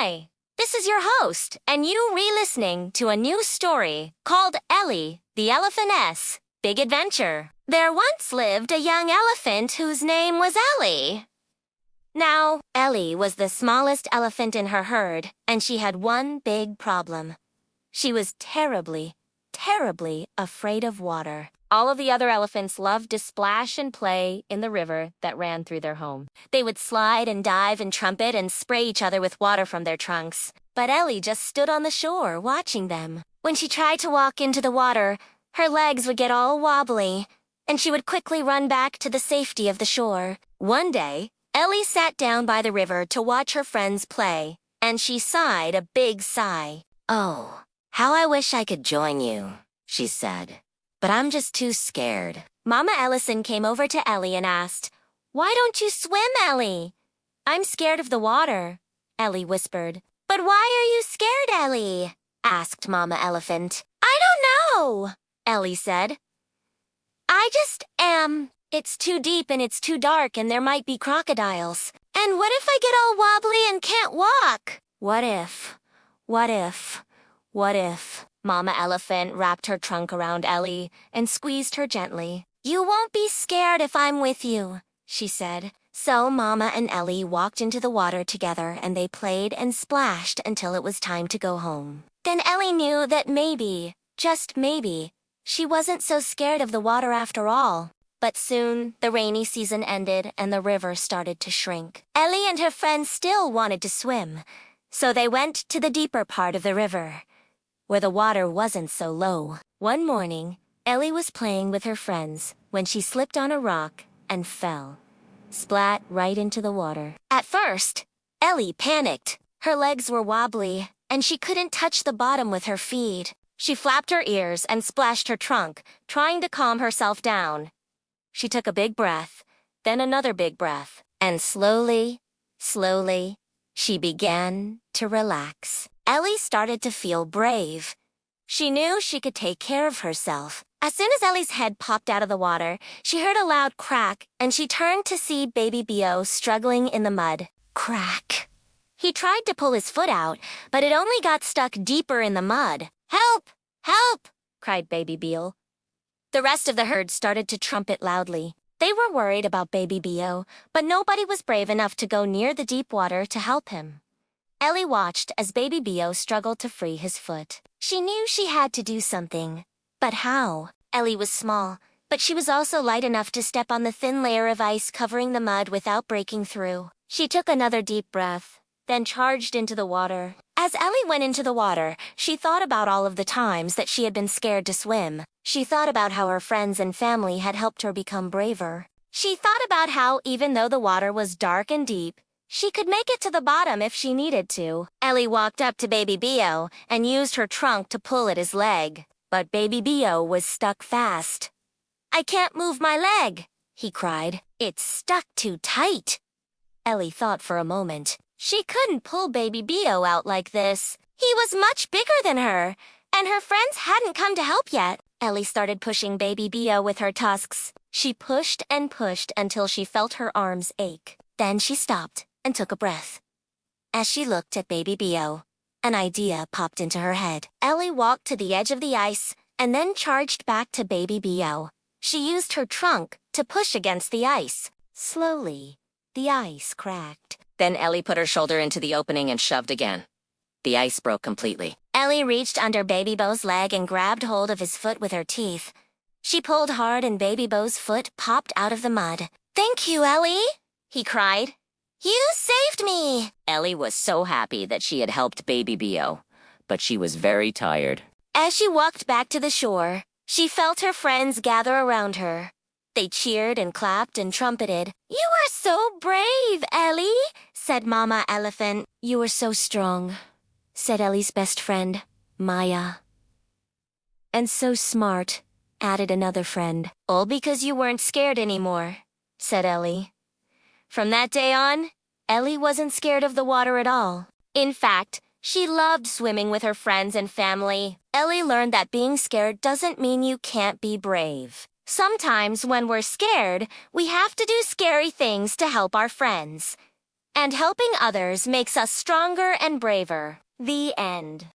Hi, this is your host, and you re-listening to a new story called Ellie, the Elephantess Big Adventure. There once lived a young elephant whose name was Ellie. Now, Ellie was the smallest elephant in her herd, and she had one big problem. She was terribly, terribly afraid of water. All of the other elephants loved to splash and play in the river that ran through their home. They would slide and dive and trumpet and spray each other with water from their trunks. But Ellie just stood on the shore watching them. When she tried to walk into the water, her legs would get all wobbly, and she would quickly run back to the safety of the shore. One day, Ellie sat down by the river to watch her friends play, and she sighed a big sigh. "Oh, how I wish I could join you," she said. "But I'm just too scared." Mama Ellison came over to Ellie and asked, "Why don't you swim, Ellie?" "I'm scared of the water," Ellie whispered. "But why are you scared, Ellie?" asked Mama Elephant. "I don't know," Ellie said. "I just am. It's too deep and it's too dark and there might be crocodiles. And what if I get all wobbly and can't walk?" What if? Mama Elephant wrapped her trunk around Ellie and squeezed her gently. "You won't be scared if I'm with you," she said. So Mama and Ellie walked into the water together and they played and splashed until it was time to go home. Then Ellie knew that maybe, just maybe, she wasn't so scared of the water after all. But soon, the rainy season ended and the river started to shrink. Ellie and her friends still wanted to swim, so they went to the deeper part of the river, where the water wasn't so low. One morning, Ellie was playing with her friends when she slipped on a rock and fell, splat right into the water. At first, Ellie panicked. Her legs were wobbly, and she couldn't touch the bottom with her feet. She flapped her ears and splashed her trunk, trying to calm herself down. She took a big breath, then another big breath, and slowly, she began to relax. Ellie started to feel brave. She knew she could take care of herself. As soon as Ellie's head popped out of the water, she heard a loud crack, and she turned to see Baby Bio struggling in the mud. Crack. He tried to pull his foot out, but it only got stuck deeper in the mud. "Help! Help!" cried Baby Bio. The rest of the herd started to trumpet loudly. They were worried about Baby Bio, but nobody was brave enough to go near the deep water to help him. Ellie watched as Baby Bio struggled to free his foot. She knew she had to do something. But how? Ellie was small, but she was also light enough to step on the thin layer of ice covering the mud without breaking through. She took another deep breath, then charged into the water. As Ellie went into the water, she thought about all of the times that she had been scared to swim. She thought about how her friends and family had helped her become braver. She thought about how, even though the water was dark and deep, she could make it to the bottom if she needed to. Ellie walked up to Baby Bio and used her trunk to pull at his leg. But Baby Bio was stuck fast. "I can't move my leg," he cried. "It's stuck too tight." Ellie thought for a moment. She couldn't pull Baby Bio out like this. He was much bigger than her, and her friends hadn't come to help yet. Ellie started pushing Baby Bio with her tusks. She pushed and pushed until she felt her arms ache. Then she stopped and took a breath. As she looked at Baby Bio, an idea popped into her head. Ellie walked to the edge of the ice and then charged back to Baby Bio. She used her trunk to push against the ice. Slowly, the ice cracked. Then Ellie put her shoulder into the opening and shoved again. The ice broke completely. Ellie reached under Baby Bo's leg and grabbed hold of his foot with her teeth. She pulled hard and Baby Bo's foot popped out of the mud. "Thank you, Ellie," he cried. "You saved me!" Ellie was so happy that she had helped Baby Bio, but she was very tired. As she walked back to the shore, she felt her friends gather around her. They cheered and clapped and trumpeted. "You are so brave, Ellie," said Mama Elephant. "You are so strong," said Ellie's best friend, Maya. "And so smart," added another friend. "All because you weren't scared anymore," said Ellie. From that day on, Ellie wasn't scared of the water at all. In fact, she loved swimming with her friends and family. Ellie learned that being scared doesn't mean you can't be brave. Sometimes when we're scared, we have to do scary things to help our friends. And helping others makes us stronger and braver. The end.